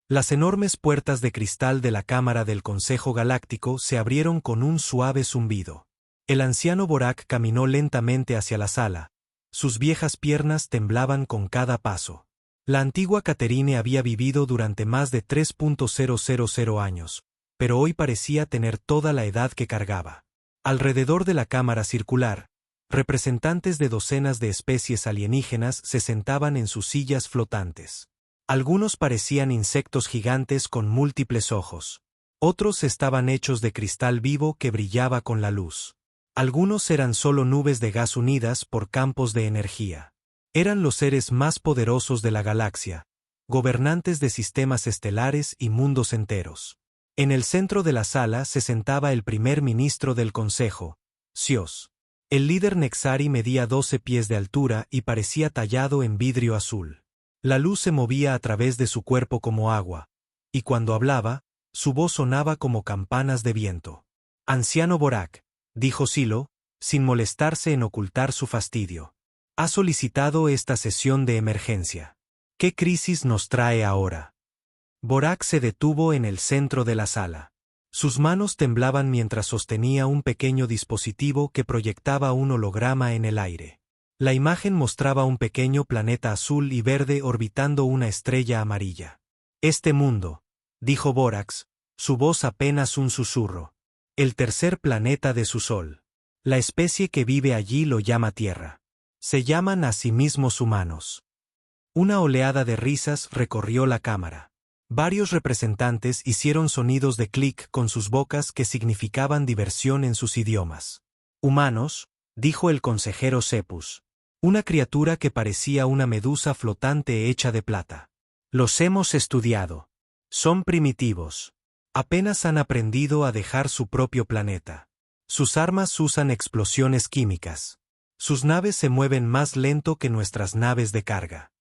Las enormes puertas de cristal de la cámara del Consejo Galáctico se abrieron con un suave zumbido. El anciano Borak caminó lentamente hacia la sala. Sus viejas piernas temblaban con cada paso. La antigua Caterine había vivido durante más de 3.000 años, pero hoy parecía tener toda la edad que cargaba. Alrededor de la cámara circular, representantes de docenas de especies alienígenas se sentaban en sus sillas flotantes. Algunos parecían insectos gigantes con múltiples ojos. Otros estaban hechos de cristal vivo que brillaba con la luz. Algunos eran solo nubes de gas unidas por campos de energía. Eran los seres más poderosos de la galaxia, gobernantes de sistemas estelares y mundos enteros. En el centro de la sala se sentaba el primer ministro del Consejo, Sios. El líder Nexari medía 12 pies de altura y parecía tallado en vidrio azul. La luz se movía a través de su cuerpo como agua, y cuando hablaba, su voz sonaba como campanas de viento. «Anciano Borak», dijo Silo, sin molestarse en ocultar su fastidio. «Ha solicitado esta sesión de emergencia. ¿Qué crisis nos trae ahora?» Borak se detuvo en el centro de la sala. Sus manos temblaban mientras sostenía un pequeño dispositivo que proyectaba un holograma en el aire. La imagen mostraba un pequeño planeta azul y verde orbitando una estrella amarilla. «Este mundo», dijo Borax, su voz apenas un susurro. «El tercer planeta de su sol. La especie que vive allí lo llama Tierra. Se llaman a sí mismos humanos». Una oleada de risas recorrió la cámara. Varios representantes hicieron sonidos de clic con sus bocas que significaban diversión en sus idiomas. «Humanos», dijo el consejero Sepus. Una criatura que parecía una medusa flotante hecha de plata. «Los hemos estudiado. Son primitivos. Apenas han aprendido a dejar su propio planeta. Sus armas usan explosiones químicas. Sus naves se mueven más lento que nuestras naves de carga».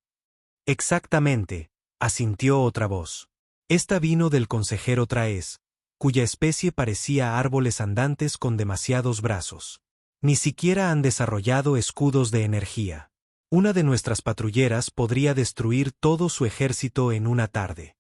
«Exactamente», asintió otra voz. Esta vino del consejero Traes, cuya especie parecía árboles andantes con demasiados brazos. «Ni siquiera han desarrollado escudos de energía. Una de nuestras patrulleras podría destruir todo su ejército en una tarde».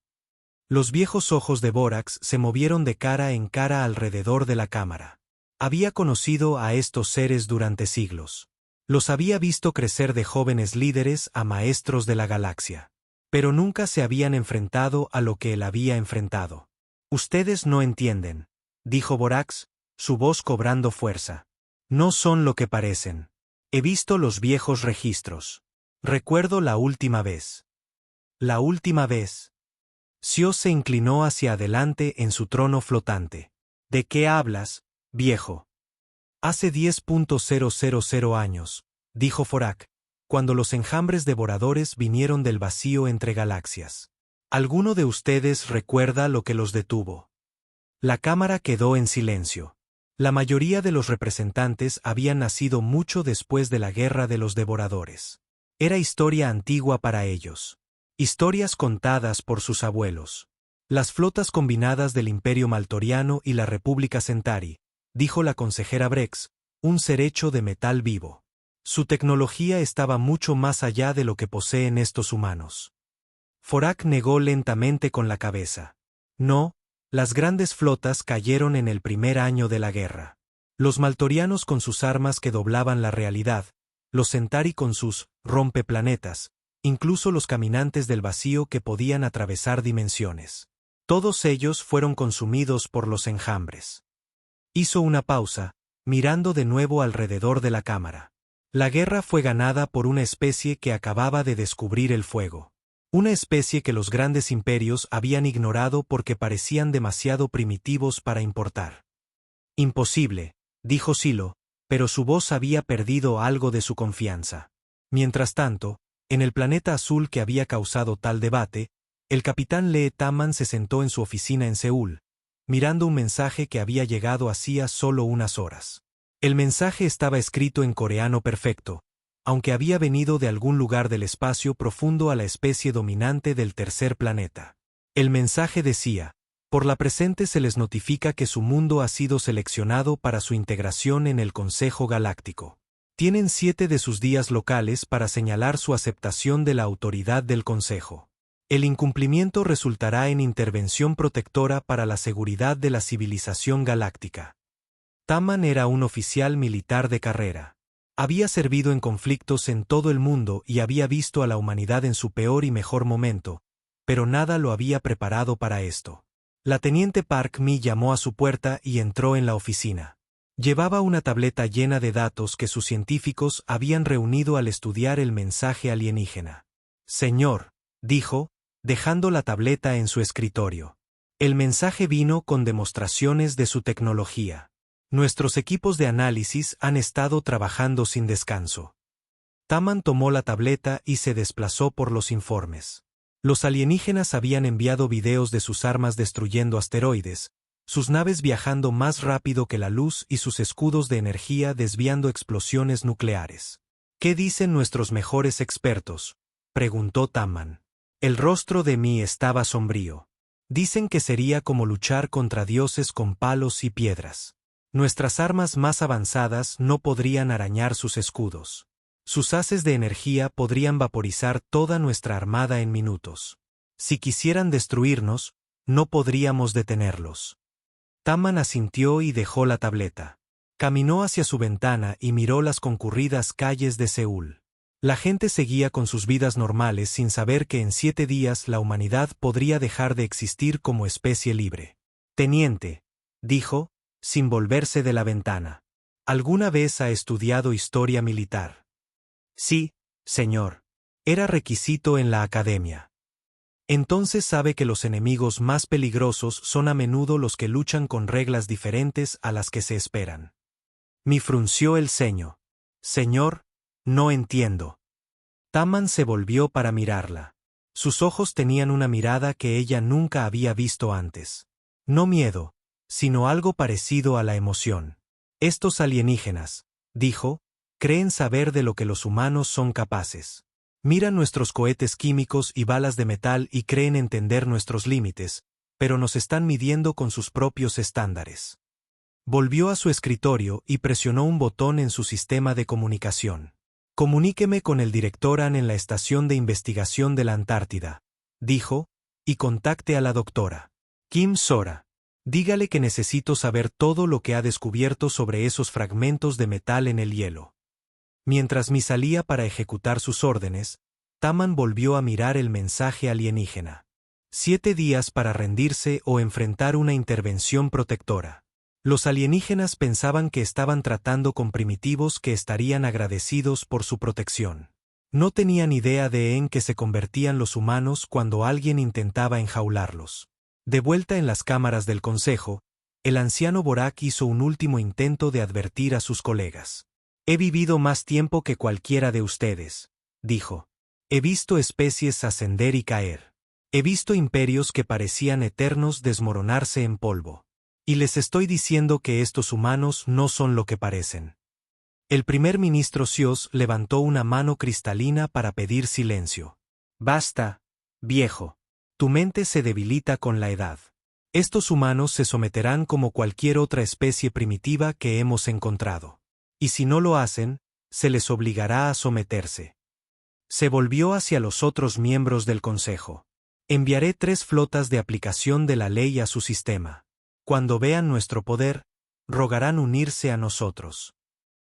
Los viejos ojos de Borax se movieron de cara en cara alrededor de la cámara. Había conocido a estos seres durante siglos. Los había visto crecer de jóvenes líderes a maestros de la galaxia. Pero nunca se habían enfrentado a lo que él había enfrentado. «Ustedes no entienden», dijo Borax, su voz cobrando fuerza. «No son lo que parecen. He visto los viejos registros. Recuerdo la última vez». «La última vez». Sios se inclinó hacia adelante en su trono flotante. «¿De qué hablas, viejo?» «Hace 10.000 años», dijo Forak, «cuando los enjambres devoradores vinieron del vacío entre galaxias. ¿Alguno de ustedes recuerda lo que los detuvo?» La cámara quedó en silencio. La mayoría de los representantes habían nacido mucho después de la guerra de los devoradores. Era historia antigua para ellos. Historias contadas por sus abuelos. «Las flotas combinadas del Imperio Maltoriano y la República Centauri», dijo la consejera Brex, un ser hecho de metal vivo. «Su tecnología estaba mucho más allá de lo que poseen estos humanos». Forak negó lentamente con la cabeza. «No, las grandes flotas cayeron en el primer año de la guerra. Los maltorianos con sus armas que doblaban la realidad, los Centauri con sus rompeplanetas, incluso los caminantes del vacío que podían atravesar dimensiones. Todos ellos fueron consumidos por los enjambres». Hizo una pausa, mirando de nuevo alrededor de la cámara. La guerra fue ganada por una especie que acababa de descubrir el fuego. Una especie que los grandes imperios habían ignorado porque parecían demasiado primitivos para importar. «Imposible», dijo Silo, pero su voz había perdido algo de su confianza. Mientras tanto, en el planeta azul que había causado tal debate, el capitán Lee Taman se sentó en su oficina en Seúl, mirando un mensaje que había llegado hacía solo unas horas. El mensaje estaba escrito en coreano perfecto, aunque había venido de algún lugar del espacio profundo a la especie dominante del tercer planeta. El mensaje decía: «Por la presente se les notifica que su mundo ha sido seleccionado para su integración en el Consejo Galáctico. Tienen 7 de sus días locales para señalar su aceptación de la autoridad del Consejo. El incumplimiento resultará en intervención protectora para la seguridad de la civilización galáctica. Tamman era un oficial militar de carrera. Había servido en conflictos en todo el mundo y había visto a la humanidad en su peor y mejor momento, pero nada lo había preparado para esto. La teniente Park Mi llamó a su puerta y entró en la oficina. Llevaba una tableta llena de datos que sus científicos habían reunido al estudiar el mensaje alienígena. Señor, dijo, dejando la tableta en su escritorio. El mensaje vino con demostraciones de su tecnología. Nuestros equipos de análisis han estado trabajando sin descanso. Tamman tomó la tableta y se desplazó por los informes. Los alienígenas habían enviado videos de sus armas destruyendo asteroides, sus naves viajando más rápido que la luz y sus escudos de energía desviando explosiones nucleares. ¿Qué dicen nuestros mejores expertos?, preguntó Tamman. El rostro de Mi estaba sombrío. Dicen que sería como luchar contra dioses con palos y piedras. Nuestras armas más avanzadas no podrían arañar sus escudos. Sus haces de energía podrían vaporizar toda nuestra armada en minutos. Si quisieran destruirnos, no podríamos detenerlos. Tamman asintió y dejó la tableta. Caminó hacia su ventana y miró las concurridas calles de Seúl. La gente seguía con sus vidas normales sin saber que en 7 días la humanidad podría dejar de existir como especie libre. Teniente, dijo, sin volverse de la ventana. ¿Alguna vez ha estudiado historia militar? Sí, señor. Era requisito en la academia. Entonces sabe que los enemigos más peligrosos son a menudo los que luchan con reglas diferentes a las que se esperan. Mi frunció el ceño. Señor, no entiendo. Tamman se volvió para mirarla. Sus ojos tenían una mirada que ella nunca había visto antes. No miedo, sino algo parecido a la emoción. Estos alienígenas, dijo, creen saber de lo que los humanos son capaces. Miran nuestros cohetes químicos y balas de metal y creen entender nuestros límites, pero nos están midiendo con sus propios estándares. Volvió a su escritorio y presionó un botón en su sistema de comunicación. Comuníqueme con el director Han en la estación de investigación de la Antártida, dijo, y contacte a la doctora Kim Sora. Dígale que necesito saber todo lo que ha descubierto sobre esos fragmentos de metal en el hielo. Mientras Mi salía para ejecutar sus órdenes, Tamman volvió a mirar el mensaje alienígena. 7 días para rendirse o enfrentar una intervención protectora. Los alienígenas pensaban que estaban tratando con primitivos que estarían agradecidos por su protección. No tenían idea en qué se convertían los humanos cuando alguien intentaba enjaularlos. De vuelta en las cámaras del consejo, el anciano Borak hizo un último intento de advertir a sus colegas. He vivido más tiempo que cualquiera de ustedes, dijo. He visto especies ascender y caer. He visto imperios que parecían eternos desmoronarse en polvo. Y les estoy diciendo que estos humanos no son lo que parecen. El primer ministro Sios levantó una mano cristalina para pedir silencio. Basta, viejo. Tu mente se debilita con la edad. Estos humanos se someterán como cualquier otra especie primitiva que hemos encontrado. Y si no lo hacen, se les obligará a someterse. Se volvió hacia los otros miembros del consejo. Enviaré 3 flotas de aplicación de la ley a su sistema. Cuando vean nuestro poder, rogarán unirse a nosotros.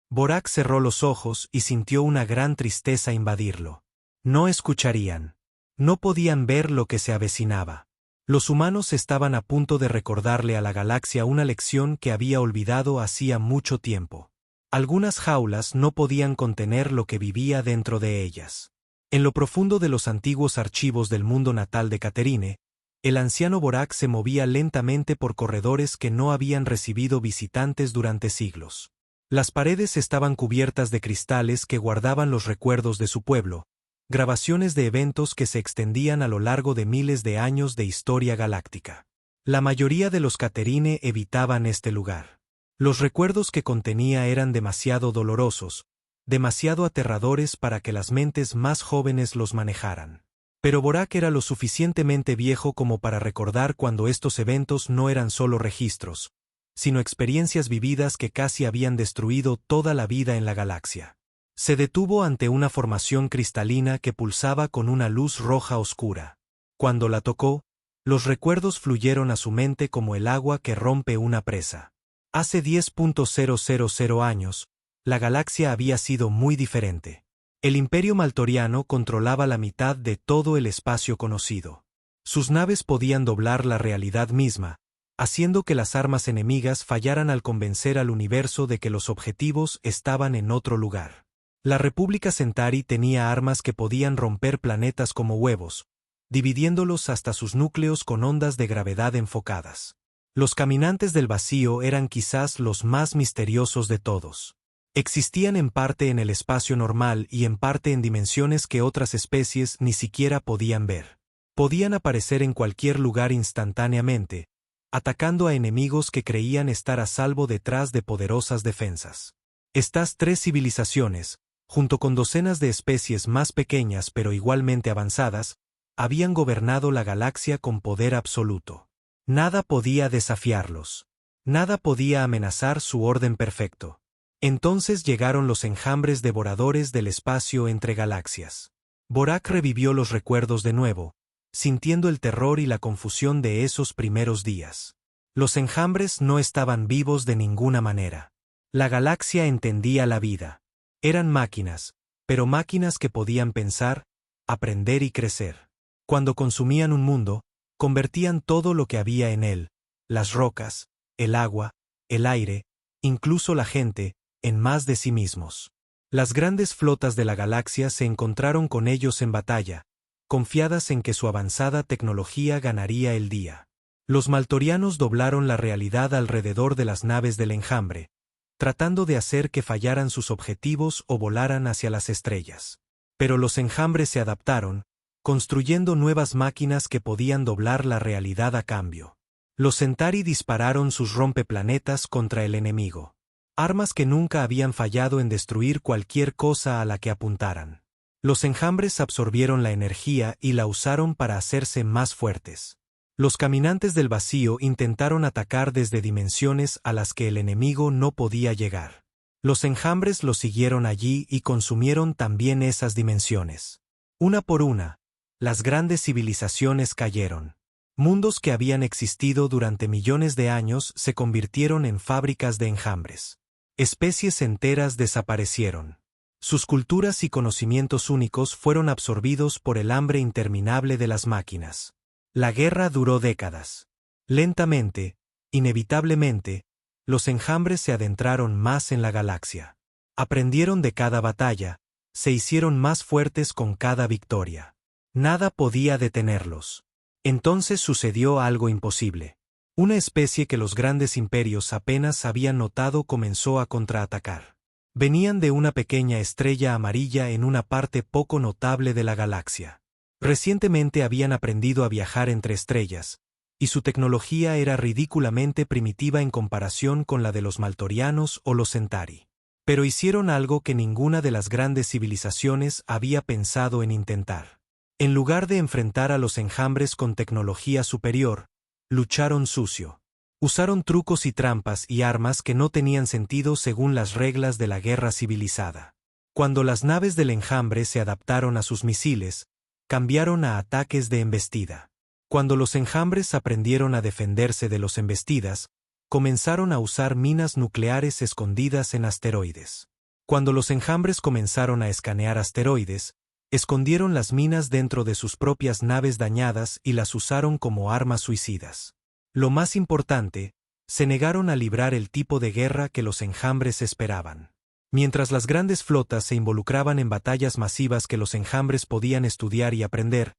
Borak cerró los ojos y sintió una gran tristeza invadirlo. No escucharían. No podían ver lo que se avecinaba. Los humanos estaban a punto de recordarle a la galaxia una lección que había olvidado hacía mucho tiempo. Algunas jaulas no podían contener lo que vivía dentro de ellas. En lo profundo de los antiguos archivos del mundo natal de Caterine, el anciano Borak se movía lentamente por corredores que no habían recibido visitantes durante siglos. Las paredes estaban cubiertas de cristales que guardaban los recuerdos de su pueblo, grabaciones de eventos que se extendían a lo largo de miles de años de historia galáctica. La mayoría de los Caterine evitaban este lugar. Los recuerdos que contenía eran demasiado dolorosos, demasiado aterradores para que las mentes más jóvenes los manejaran. Pero Borak era lo suficientemente viejo como para recordar cuando estos eventos no eran solo registros, sino experiencias vividas que casi habían destruido toda la vida en la galaxia. Se detuvo ante una formación cristalina que pulsaba con una luz roja oscura. Cuando la tocó, los recuerdos fluyeron a su mente como el agua que rompe una presa. Hace 10.000 años, la galaxia había sido muy diferente. El Imperio Maltoriano controlaba la mitad de todo el espacio conocido. Sus naves podían doblar la realidad misma, haciendo que las armas enemigas fallaran al convencer al universo de que los objetivos estaban en otro lugar. La República Centauri tenía armas que podían romper planetas como huevos, dividiéndolos hasta sus núcleos con ondas de gravedad enfocadas. Los caminantes del vacío eran quizás los más misteriosos de todos. Existían en parte en el espacio normal y en parte en dimensiones que otras especies ni siquiera podían ver. Podían aparecer en cualquier lugar instantáneamente, atacando a enemigos que creían estar a salvo detrás de poderosas defensas. Estas tres civilizaciones, junto con docenas de especies más pequeñas pero igualmente avanzadas, habían gobernado la galaxia con poder absoluto. Nada podía desafiarlos. Nada podía amenazar su orden perfecto. Entonces llegaron los enjambres devoradores del espacio entre galaxias. Borak revivió los recuerdos de nuevo, sintiendo el terror y la confusión de esos primeros días. Los enjambres no estaban vivos de ninguna manera. La galaxia entendía la vida. Eran máquinas, pero máquinas que podían pensar, aprender y crecer. Cuando consumían un mundo, convertían todo lo que había en él, las rocas, el agua, el aire, incluso la gente, en más de sí mismos. Las grandes flotas de la galaxia se encontraron con ellos en batalla, confiadas en que su avanzada tecnología ganaría el día. Los maltorianos doblaron la realidad alrededor de las naves del enjambre, tratando de hacer que fallaran sus objetivos o volaran hacia las estrellas. Pero los enjambres se adaptaron, construyendo nuevas máquinas que podían doblar la realidad a cambio. Los Centauri dispararon sus rompeplanetas contra el enemigo. Armas que nunca habían fallado en destruir cualquier cosa a la que apuntaran. Los enjambres absorbieron la energía y la usaron para hacerse más fuertes. Los caminantes del vacío intentaron atacar desde dimensiones a las que el enemigo no podía llegar. Los enjambres los siguieron allí y consumieron también esas dimensiones. Una por una, las grandes civilizaciones cayeron. Mundos que habían existido durante millones de años se convirtieron en fábricas de enjambres. Especies enteras desaparecieron. Sus culturas y conocimientos únicos fueron absorbidos por el hambre interminable de las máquinas. La guerra duró décadas. Lentamente, inevitablemente, los enjambres se adentraron más en la galaxia. Aprendieron de cada batalla, se hicieron más fuertes con cada victoria. Nada podía detenerlos. Entonces sucedió algo imposible. Una especie que los grandes imperios apenas habían notado comenzó a contraatacar. Venían de una pequeña estrella amarilla en una parte poco notable de la galaxia. Recientemente habían aprendido a viajar entre estrellas, y su tecnología era ridículamente primitiva en comparación con la de los maltorianos o los Centauri. Pero hicieron algo que ninguna de las grandes civilizaciones había pensado en intentar. En lugar de enfrentar a los enjambres con tecnología superior, lucharon sucio. Usaron trucos y trampas y armas que no tenían sentido según las reglas de la guerra civilizada. Cuando las naves del enjambre se adaptaron a sus misiles, cambiaron a ataques de embestida. Cuando los enjambres aprendieron a defenderse de los embestidas, comenzaron a usar minas nucleares escondidas en asteroides. Cuando los enjambres comenzaron a escanear asteroides, escondieron las minas dentro de sus propias naves dañadas y las usaron como armas suicidas. Lo más importante, se negaron a librar el tipo de guerra que los enjambres esperaban. Mientras las grandes flotas se involucraban en batallas masivas que los enjambres podían estudiar y aprender,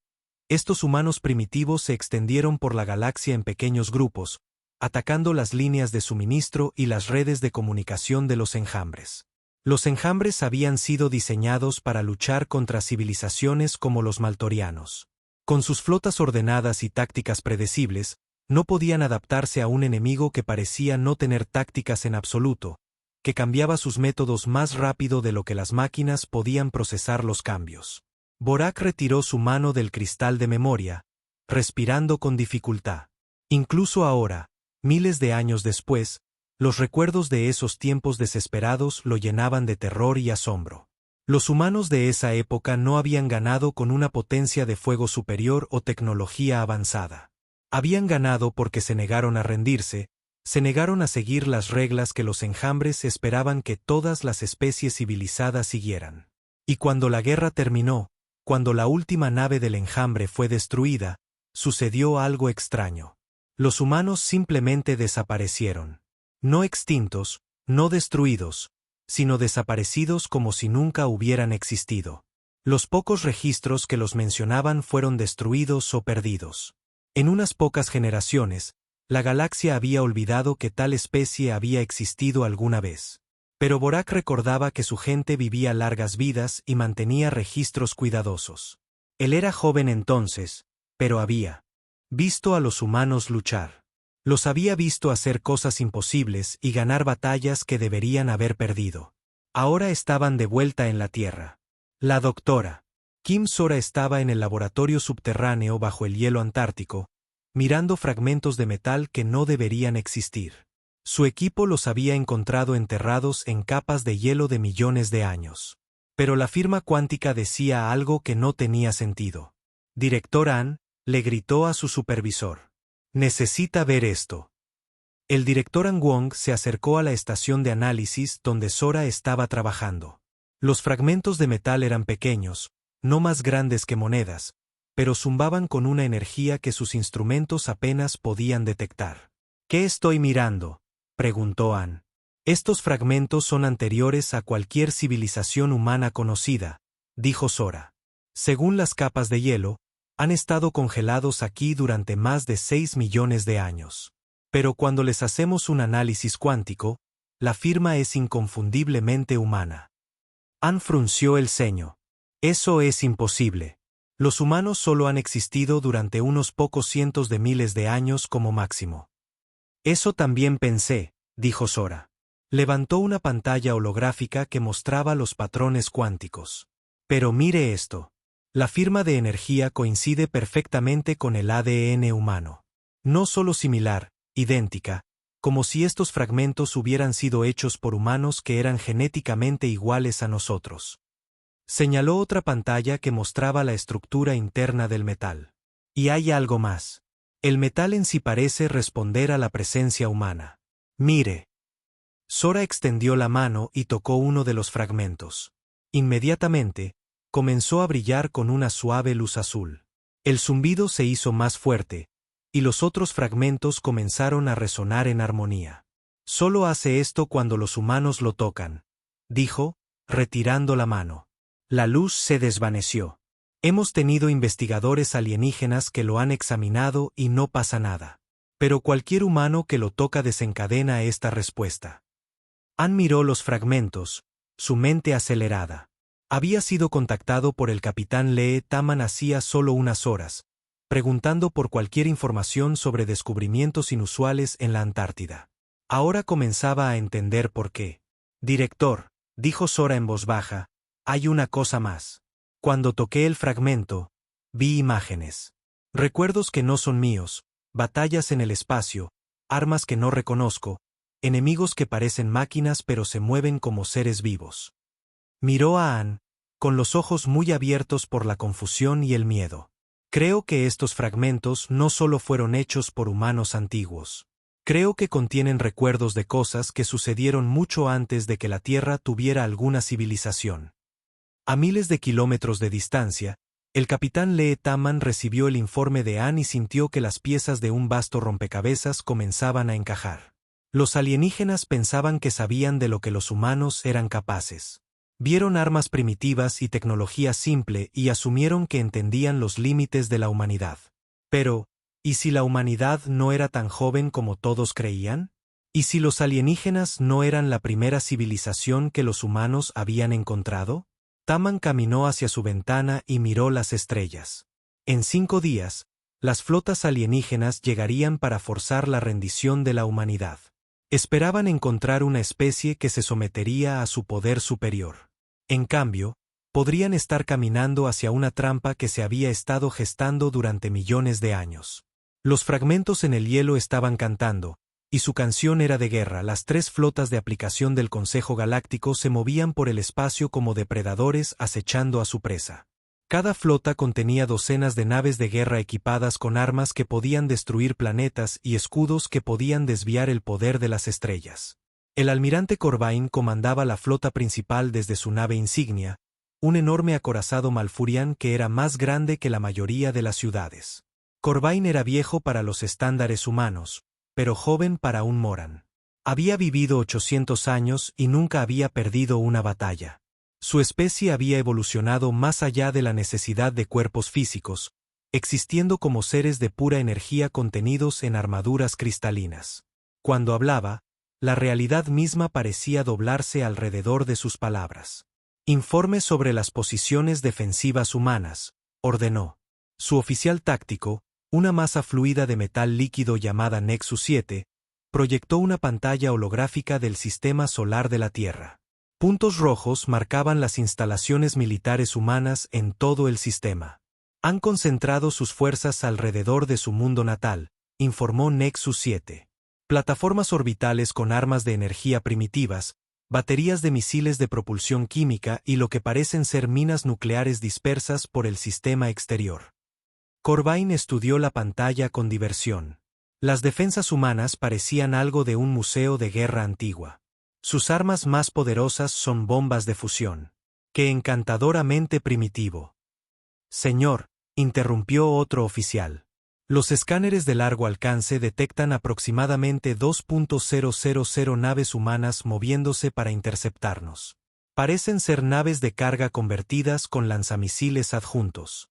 estos humanos primitivos se extendieron por la galaxia en pequeños grupos, atacando las líneas de suministro y las redes de comunicación de los enjambres. Los enjambres habían sido diseñados para luchar contra civilizaciones como los maltorianos. Con sus flotas ordenadas y tácticas predecibles, no podían adaptarse a un enemigo que parecía no tener tácticas en absoluto, que cambiaba sus métodos más rápido de lo que las máquinas podían procesar los cambios. Borak retiró su mano del cristal de memoria, respirando con dificultad. Incluso ahora, miles de años después, los recuerdos de esos tiempos desesperados lo llenaban de terror y asombro. Los humanos de esa época no habían ganado con una potencia de fuego superior o tecnología avanzada. Habían ganado porque se negaron a rendirse, se negaron a seguir las reglas que los enjambres esperaban que todas las especies civilizadas siguieran. Y cuando la guerra terminó, cuando la última nave del enjambre fue destruida, sucedió algo extraño. Los humanos simplemente desaparecieron. No extintos, no destruidos, sino desaparecidos como si nunca hubieran existido. Los pocos registros que los mencionaban fueron destruidos o perdidos. En unas pocas generaciones, la galaxia había olvidado que tal especie había existido alguna vez. Pero Borak recordaba que su gente vivía largas vidas y mantenía registros cuidadosos. Él era joven entonces, pero había visto a los humanos luchar. Los había visto hacer cosas imposibles y ganar batallas que deberían haber perdido. Ahora estaban de vuelta en la Tierra. La doctora Kim Sora estaba en el laboratorio subterráneo bajo el hielo antártico, mirando fragmentos de metal que no deberían existir. Su equipo los había encontrado enterrados en capas de hielo de millones de años. Pero la firma cuántica decía algo que no tenía sentido. Director An, le gritó a su supervisor. Necesita ver esto. El director An Wong se acercó a la estación de análisis donde Sora estaba trabajando. Los fragmentos de metal eran pequeños, no más grandes que monedas, pero zumbaban con una energía que sus instrumentos apenas podían detectar. ¿Qué estoy mirando?, preguntó An. Estos fragmentos son anteriores a cualquier civilización humana conocida, dijo Sora. Según las capas de hielo, han estado congelados aquí durante más de 6 millones de años. Pero cuando les hacemos un análisis cuántico, la firma es inconfundiblemente humana. An frunció el ceño. Eso es imposible. Los humanos solo han existido durante unos pocos cientos de miles de años como máximo. Eso también pensé, dijo Sora. Levantó una pantalla holográfica que mostraba los patrones cuánticos. Pero mire esto. La firma de energía coincide perfectamente con el ADN humano. No solo similar, idéntica, como si estos fragmentos hubieran sido hechos por humanos que eran genéticamente iguales a nosotros. Señaló otra pantalla que mostraba la estructura interna del metal. Y hay algo más. El metal en sí parece responder a la presencia humana. Mire. Sora extendió la mano y tocó uno de los fragmentos. Inmediatamente, comenzó a brillar con una suave luz azul. El zumbido se hizo más fuerte, y los otros fragmentos comenzaron a resonar en armonía. Solo hace esto cuando los humanos lo tocan, dijo, retirando la mano. La luz se desvaneció. Hemos tenido investigadores alienígenas que lo han examinado y no pasa nada. Pero cualquier humano que lo toca desencadena esta respuesta. An miró los fragmentos, su mente acelerada. Había sido contactado por el capitán Lee Taman hacía solo unas horas, preguntando por cualquier información sobre descubrimientos inusuales en la Antártida. Ahora comenzaba a entender por qué. Director, dijo Sora en voz baja, hay una cosa más. Cuando toqué el fragmento, vi imágenes. Recuerdos que no son míos, batallas en el espacio, armas que no reconozco, enemigos que parecen máquinas pero se mueven como seres vivos. Miró a An, con los ojos muy abiertos por la confusión y el miedo. Creo que estos fragmentos no solo fueron hechos por humanos antiguos. Creo que contienen recuerdos de cosas que sucedieron mucho antes de que la Tierra tuviera alguna civilización. A miles de kilómetros de distancia, el capitán Lee Taman recibió el informe de An y sintió que las piezas de un vasto rompecabezas comenzaban a encajar. Los alienígenas pensaban que sabían de lo que los humanos eran capaces. Vieron armas primitivas y tecnología simple y asumieron que entendían los límites de la humanidad. Pero, ¿y si la humanidad no era tan joven como todos creían? ¿Y si los alienígenas no eran la primera civilización que los humanos habían encontrado? Taman caminó hacia su ventana y miró las estrellas. En 5 días, las flotas alienígenas llegarían para forzar la rendición de la humanidad. Esperaban encontrar una especie que se sometería a su poder superior. En cambio, podrían estar caminando hacia una trampa que se había estado gestando durante millones de años. Los fragmentos en el hielo estaban cantando, y su canción era de guerra. Las 3 flotas de aplicación del Consejo Galáctico se movían por el espacio como depredadores acechando a su presa. Cada flota contenía docenas de naves de guerra equipadas con armas que podían destruir planetas y escudos que podían desviar el poder de las estrellas. El almirante Corvain comandaba la flota principal desde su nave insignia, un enorme acorazado Malfurion que era más grande que la mayoría de las ciudades. Corvain era viejo para los estándares humanos, pero joven para un Moran. Había vivido 800 años y nunca había perdido una batalla. Su especie había evolucionado más allá de la necesidad de cuerpos físicos, existiendo como seres de pura energía contenidos en armaduras cristalinas. Cuando hablaba, la realidad misma parecía doblarse alrededor de sus palabras. Informe sobre las posiciones defensivas humanas, ordenó. Su oficial táctico, una masa fluida de metal líquido llamada Nexus 7, proyectó una pantalla holográfica del sistema solar de la Tierra. Puntos rojos marcaban las instalaciones militares humanas en todo el sistema. Han concentrado sus fuerzas alrededor de su mundo natal, informó Nexus 7. Plataformas orbitales con armas de energía primitivas, baterías de misiles de propulsión química y lo que parecen ser minas nucleares dispersas por el sistema exterior. Corvain estudió la pantalla con diversión. Las defensas humanas parecían algo de un museo de guerra antigua. Sus armas más poderosas son bombas de fusión. ¡Qué encantadoramente primitivo! Señor, interrumpió otro oficial. Los escáneres de largo alcance detectan aproximadamente 2.000 naves humanas moviéndose para interceptarnos. Parecen ser naves de carga convertidas con lanzamisiles adjuntos.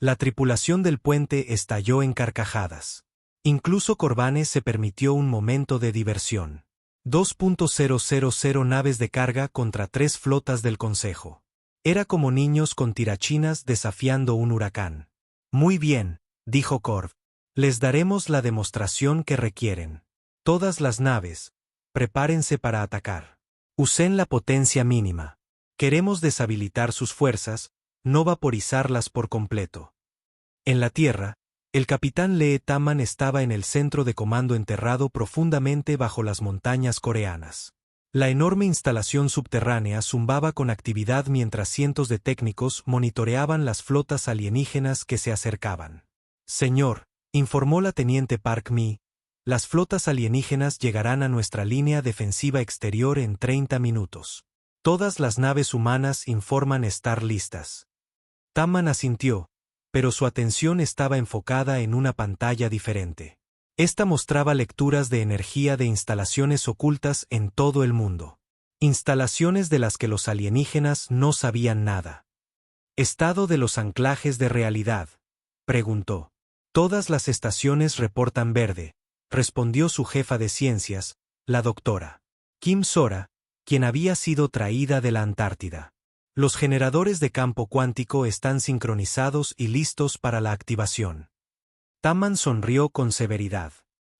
La tripulación del puente estalló en carcajadas. Incluso Corvanes se permitió un momento de diversión. 2.000 naves de carga contra 3 flotas del Consejo. Era como niños con tirachinas desafiando un huracán. Muy bien, dijo Corv. Les daremos la demostración que requieren. Todas las naves, prepárense para atacar. Usen la potencia mínima. Queremos deshabilitar sus fuerzas, no vaporizarlas por completo. En la Tierra, el capitán Lee Taman estaba en el centro de comando enterrado profundamente bajo las montañas coreanas. La enorme instalación subterránea zumbaba con actividad mientras cientos de técnicos monitoreaban las flotas alienígenas que se acercaban. Señor, informó la teniente Park Mi, las flotas alienígenas llegarán a nuestra línea defensiva exterior en 30 minutos. Todas las naves humanas informan estar listas. Taman asintió, pero su atención estaba enfocada en una pantalla diferente. Esta mostraba lecturas de energía de instalaciones ocultas en todo el mundo. Instalaciones de las que los alienígenas no sabían nada. ¿Estado de los anclajes de realidad?, preguntó. Todas las estaciones reportan verde, respondió su jefa de ciencias, la doctora Kim Sora, quien había sido traída de la Antártida. Los generadores de campo cuántico están sincronizados y listos para la activación. Taman sonrió con severidad.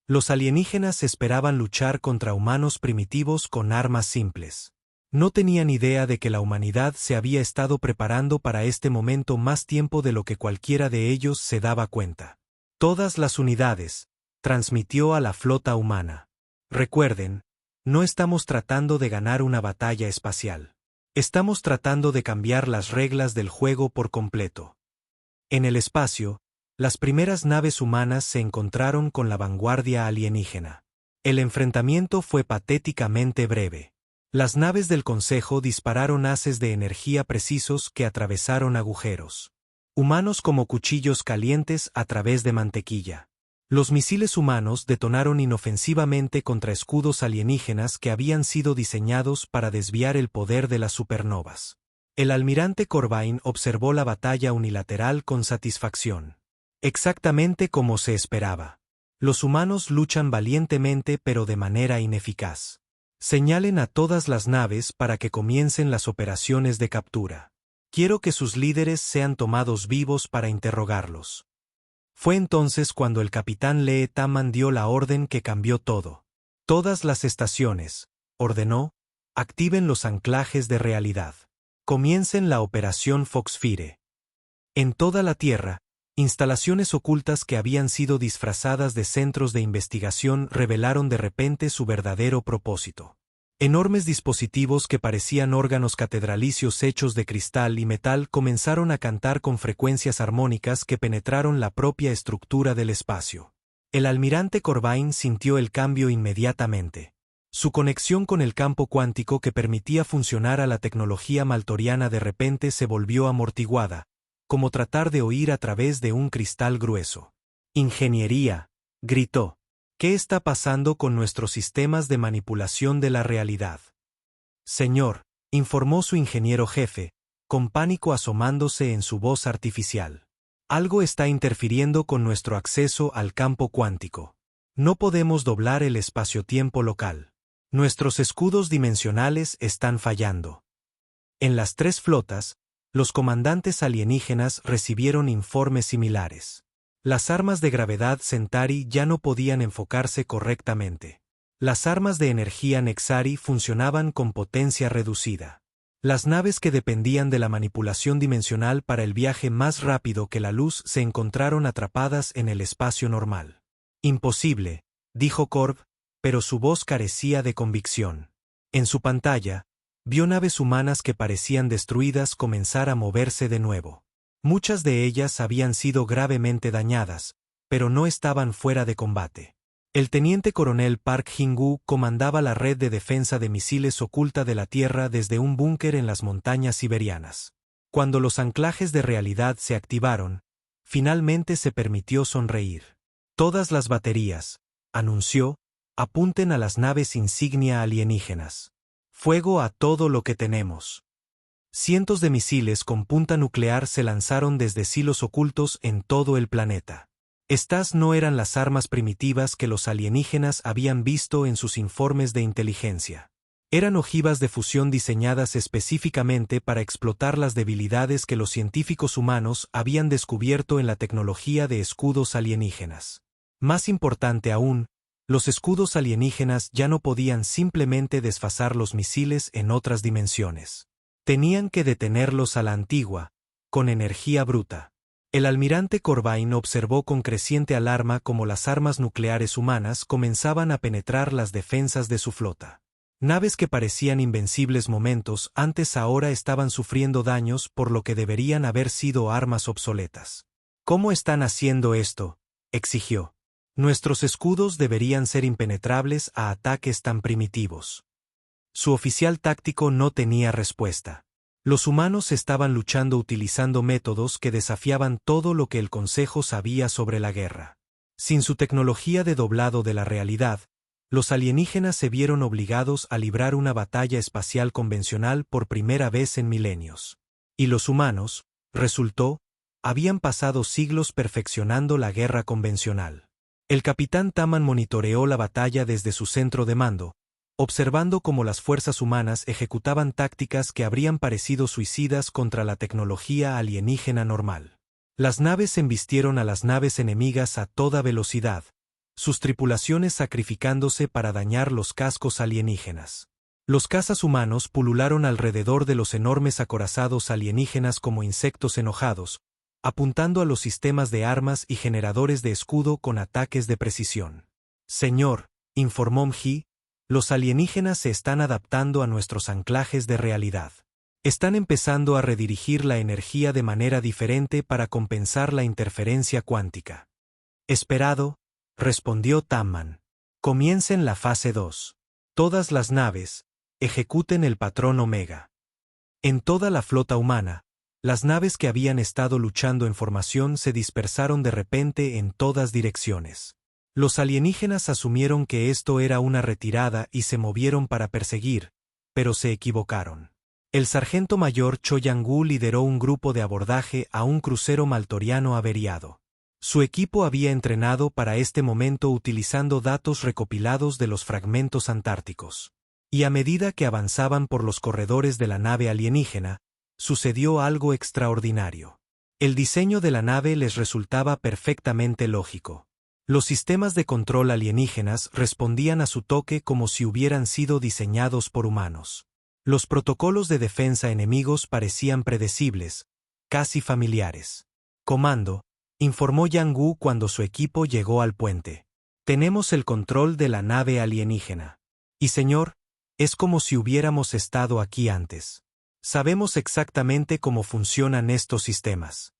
Los alienígenas esperaban luchar contra humanos primitivos con armas simples. No tenían idea de que la humanidad se había estado preparando para este momento más tiempo de lo que cualquiera de ellos se daba cuenta. Todas las unidades, transmitió a la flota humana. Recuerden, no estamos tratando de ganar una batalla espacial. Estamos tratando de cambiar las reglas del juego por completo. En el espacio, las primeras naves humanas se encontraron con la vanguardia alienígena. El enfrentamiento fue patéticamente breve. Las naves del Consejo dispararon haces de energía precisos que atravesaron agujeros. Humanos como cuchillos calientes a través de mantequilla. Los misiles humanos detonaron inofensivamente contra escudos alienígenas que habían sido diseñados para desviar el poder de las supernovas. El almirante Corvain observó la batalla unilateral con satisfacción. Exactamente como se esperaba. Los humanos luchan valientemente pero de manera ineficaz. Señalen a todas las naves para que comiencen las operaciones de captura. Quiero que sus líderes sean tomados vivos para interrogarlos. Fue entonces cuando el capitán Lee Taman dio la orden que cambió todo. Todas las estaciones, ordenó, activen los anclajes de realidad. Comiencen la operación Foxfire. En toda la Tierra, Instalaciones ocultas que habían sido disfrazadas de centros de investigación revelaron de repente su verdadero propósito. Enormes dispositivos que parecían órganos catedralicios hechos de cristal y metal comenzaron a cantar con frecuencias armónicas que penetraron la propia estructura del espacio. El almirante Corvain sintió el cambio inmediatamente. Su conexión con el campo cuántico que permitía funcionar a la tecnología maltoriana de repente se volvió amortiguada, como tratar de oír a través de un cristal grueso. «Ingeniería», gritó. «¿Qué está pasando con nuestros sistemas de manipulación de la realidad?» «Señor», informó su ingeniero jefe, con pánico asomándose en su voz artificial. «Algo está interfiriendo con nuestro acceso al campo cuántico. No podemos doblar el espacio-tiempo local. Nuestros escudos dimensionales están fallando». En las 3 flotas, los comandantes alienígenas recibieron informes similares. Las armas de gravedad Centauri ya no podían enfocarse correctamente. Las armas de energía Nexari funcionaban con potencia reducida. Las naves que dependían de la manipulación dimensional para el viaje más rápido que la luz se encontraron atrapadas en el espacio normal. «Imposible», dijo Corv, pero su voz carecía de convicción. En su pantalla, vio naves humanas que parecían destruidas comenzar a moverse de nuevo. Muchas de ellas habían sido gravemente dañadas, pero no estaban fuera de combate. El teniente coronel Park Jin-gu comandaba la red de defensa de misiles oculta de la Tierra desde un búnker en las montañas siberianas. Cuando los anclajes de realidad se activaron, finalmente se permitió sonreír. «Todas las baterías», anunció, «apunten a las naves insignia alienígenas. Fuego a todo lo que tenemos». Cientos de misiles con punta nuclear se lanzaron desde silos ocultos en todo el planeta. Estas no eran las armas primitivas que los alienígenas habían visto en sus informes de inteligencia. Eran ojivas de fusión diseñadas específicamente para explotar las debilidades que los científicos humanos habían descubierto en la tecnología de escudos alienígenas. Más importante aún, los escudos alienígenas ya no podían simplemente desfasar los misiles en otras dimensiones. Tenían que detenerlos a la antigua, con energía bruta. El almirante Corvain observó con creciente alarma cómo las armas nucleares humanas comenzaban a penetrar las defensas de su flota. Naves que parecían invencibles momentos antes ahora estaban sufriendo daños por lo que deberían haber sido armas obsoletas. «¿Cómo están haciendo esto?», exigió. «Nuestros escudos deberían ser impenetrables a ataques tan primitivos». Su oficial táctico no tenía respuesta. Los humanos estaban luchando utilizando métodos que desafiaban todo lo que el Consejo sabía sobre la guerra. Sin su tecnología de doblado de la realidad, los alienígenas se vieron obligados a librar una batalla espacial convencional por primera vez en milenios. Y los humanos, resultó, habían pasado siglos perfeccionando la guerra convencional. El capitán Taman monitoreó la batalla desde su centro de mando, observando cómo las fuerzas humanas ejecutaban tácticas que habrían parecido suicidas contra la tecnología alienígena normal. Las naves embistieron a las naves enemigas a toda velocidad, sus tripulaciones sacrificándose para dañar los cascos alienígenas. Los cazas humanos pulularon alrededor de los enormes acorazados alienígenas como insectos enojados, apuntando a los sistemas de armas y generadores de escudo con ataques de precisión. «Señor», informó Mji, «los alienígenas se están adaptando a nuestros anclajes de realidad. Están empezando a redirigir la energía de manera diferente para compensar la interferencia cuántica». «Esperado», respondió Tamman. «Comiencen la fase 2. Todas las naves, ejecuten el patrón Omega». En toda la flota humana, las naves que habían estado luchando en formación se dispersaron de repente en todas direcciones. Los alienígenas asumieron que esto era una retirada y se movieron para perseguir, pero se equivocaron. El sargento mayor Cho Yang-gu lideró un grupo de abordaje a un crucero maltoriano averiado. Su equipo había entrenado para este momento utilizando datos recopilados de los fragmentos antárticos. Y a medida que avanzaban por los corredores de la nave alienígena, sucedió algo extraordinario. El diseño de la nave les resultaba perfectamente lógico. Los sistemas de control alienígenas respondían a su toque como si hubieran sido diseñados por humanos. Los protocolos de defensa enemigos parecían predecibles, casi familiares. «Comando», informó Yang Wu cuando su equipo llegó al puente. Tenemos el control de la nave alienígena. Y señor, es como si hubiéramos estado aquí antes. Sabemos exactamente cómo funcionan estos sistemas.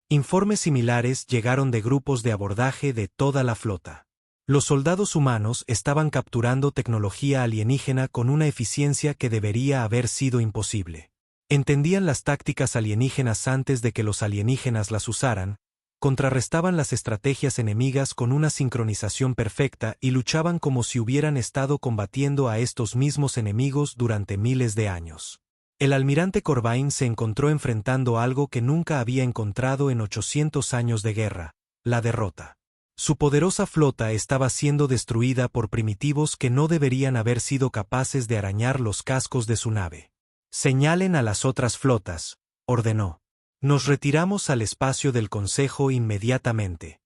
Informes similares llegaron de grupos de abordaje de toda la flota. Los soldados humanos estaban capturando tecnología alienígena con una eficiencia que debería haber sido imposible. Entendían las tácticas alienígenas antes de que los alienígenas las usaran, contrarrestaban las estrategias enemigas con una sincronización perfecta y luchaban como si hubieran estado combatiendo a estos mismos enemigos durante miles de años. El almirante Corvain se encontró enfrentando algo que nunca había encontrado en 800 años de guerra: la derrota. Su poderosa flota estaba siendo destruida por primitivos que no deberían haber sido capaces de arañar los cascos de su nave. Señalen a las otras flotas, ordenó. Nos retiramos al espacio del Consejo inmediatamente.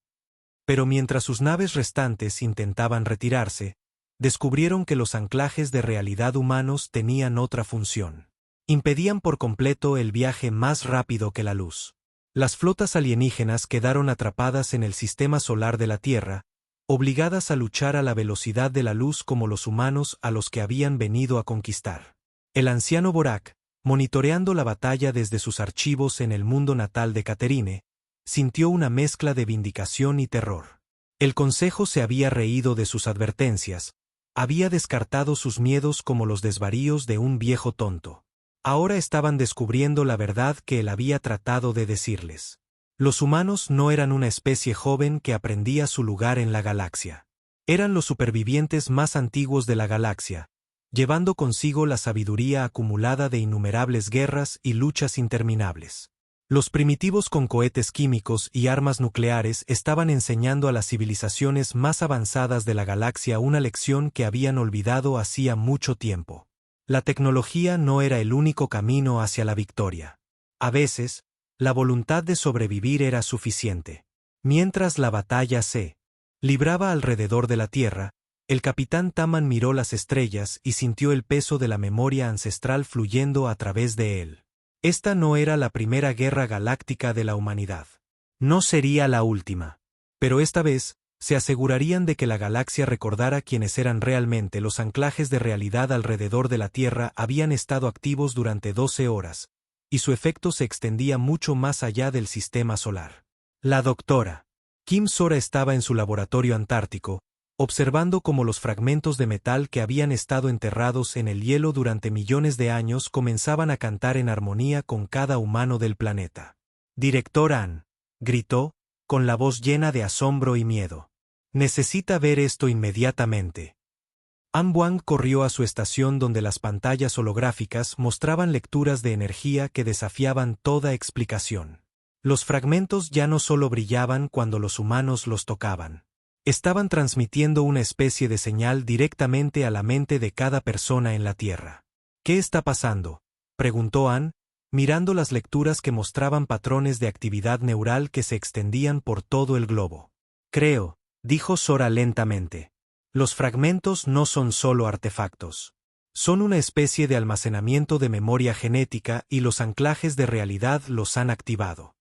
Pero mientras sus naves restantes intentaban retirarse, descubrieron que los anclajes de realidad humanos tenían otra función. Impedían por completo el viaje más rápido que la luz. Las flotas alienígenas quedaron atrapadas en el sistema solar de la Tierra, obligadas a luchar a la velocidad de la luz como los humanos a los que habían venido a conquistar. El anciano Borak, monitoreando la batalla desde sus archivos en el mundo natal de Caterine, sintió una mezcla de vindicación y terror. El Consejo se había reído de sus advertencias, había descartado sus miedos como los desvaríos de un viejo tonto. Ahora estaban descubriendo la verdad que él había tratado de decirles. Los humanos no eran una especie joven que aprendía su lugar en la galaxia. Eran los supervivientes más antiguos de la galaxia, llevando consigo la sabiduría acumulada de innumerables guerras y luchas interminables. Los primitivos con cohetes químicos y armas nucleares estaban enseñando a las civilizaciones más avanzadas de la galaxia una lección que habían olvidado hacía mucho tiempo. La tecnología no era el único camino hacia la victoria. A veces, la voluntad de sobrevivir era suficiente. Mientras la batalla se libraba alrededor de la Tierra, el capitán Taman miró las estrellas y sintió el peso de la memoria ancestral fluyendo a través de él. Esta no era la primera guerra galáctica de la humanidad. No sería la última. Pero esta vez, se asegurarían de que la galaxia recordara quiénes eran realmente. Los anclajes de realidad alrededor de la Tierra habían estado activos durante 12 horas, y su efecto se extendía mucho más allá del sistema solar. La doctora Kim Sora estaba en su laboratorio antártico, observando cómo los fragmentos de metal que habían estado enterrados en el hielo durante millones de años comenzaban a cantar en armonía con cada humano del planeta. «Director An», gritó, con la voz llena de asombro y miedo. «Necesita ver esto inmediatamente». An Buang corrió a su estación donde las pantallas holográficas mostraban lecturas de energía que desafiaban toda explicación. Los fragmentos ya no solo brillaban cuando los humanos los tocaban. Estaban transmitiendo una especie de señal directamente a la mente de cada persona en la Tierra. «¿Qué está pasando?», preguntó An, mirando las lecturas que mostraban patrones de actividad neural que se extendían por todo el globo. «Creo», dijo Sora lentamente. «Los fragmentos no son solo artefactos. Son una especie de almacenamiento de memoria genética y los anclajes de realidad los han activado.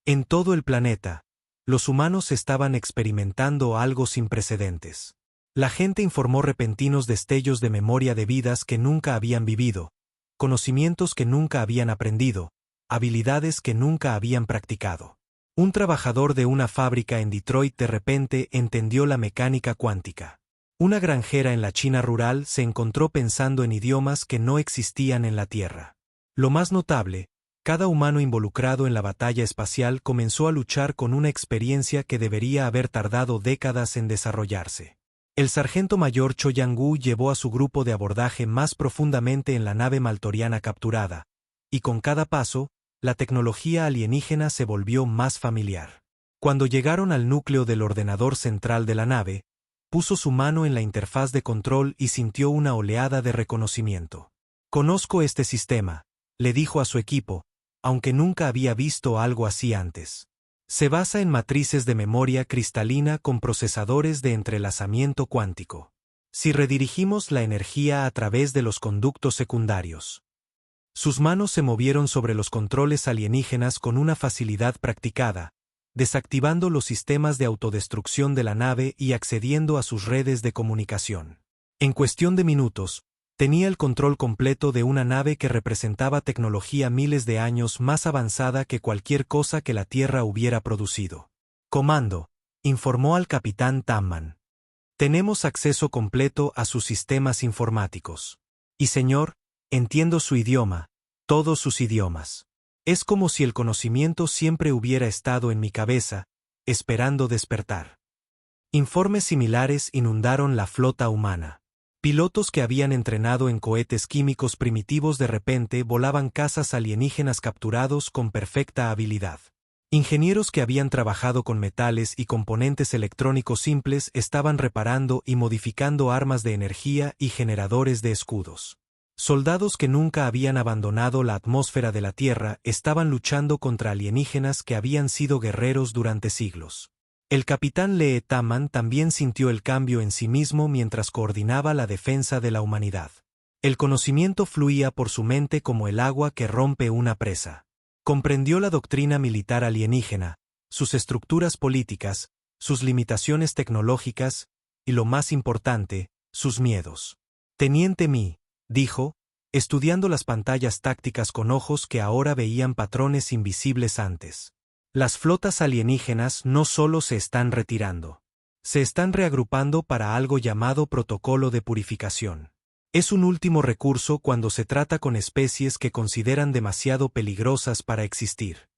En todo el planeta, los humanos estaban experimentando algo sin precedentes. La gente informó repentinos destellos de memoria de vidas que nunca habían vivido, conocimientos que nunca habían aprendido, habilidades que nunca habían practicado. Un trabajador de una fábrica en Detroit de repente entendió la mecánica cuántica. Una granjera en la China rural se encontró pensando en idiomas que no existían en la Tierra. Lo más notable, cada humano involucrado en la batalla espacial comenzó a luchar con una experiencia que debería haber tardado décadas en desarrollarse. El sargento mayor Cho Yang-gu llevó a su grupo de abordaje más profundamente en la nave maltoriana capturada, y con cada paso, la tecnología alienígena se volvió más familiar. Cuando llegaron al núcleo del ordenador central de la nave, puso su mano en la interfaz de control y sintió una oleada de reconocimiento. «Conozco este sistema», le dijo a su equipo, aunque nunca había visto algo así antes. Se basa en matrices de memoria cristalina con procesadores de entrelazamiento cuántico. Si redirigimos la energía a través de los conductos secundarios. Sus manos se movieron sobre los controles alienígenas con una facilidad practicada, desactivando los sistemas de autodestrucción de la nave y accediendo a sus redes de comunicación. En cuestión de minutos, tenía el control completo de una nave que representaba tecnología miles de años más avanzada que cualquier cosa que la Tierra hubiera producido. Comando, informó al capitán Tamman. Tenemos acceso completo a sus sistemas informáticos. Y señor, entiendo su idioma, todos sus idiomas. Es como si el conocimiento siempre hubiera estado en mi cabeza, esperando despertar. Informes similares inundaron la flota humana. Pilotos que habían entrenado en cohetes químicos primitivos de repente volaban cazas alienígenas capturados con perfecta habilidad. Ingenieros que habían trabajado con metales y componentes electrónicos simples estaban reparando y modificando armas de energía y generadores de escudos. Soldados que nunca habían abandonado la atmósfera de la Tierra estaban luchando contra alienígenas que habían sido guerreros durante siglos. El capitán Lee Tamman también sintió el cambio en sí mismo mientras coordinaba la defensa de la humanidad. El conocimiento fluía por su mente como el agua que rompe una presa. Comprendió la doctrina militar alienígena, sus estructuras políticas, sus limitaciones tecnológicas y, lo más importante, sus miedos. Teniente Mi, dijo, estudiando las pantallas tácticas con ojos que ahora veían patrones invisibles antes. Las flotas alienígenas no solo se están retirando. Se están reagrupando para algo llamado protocolo de purificación. Es un último recurso cuando se trata con especies que consideran demasiado peligrosas para existir.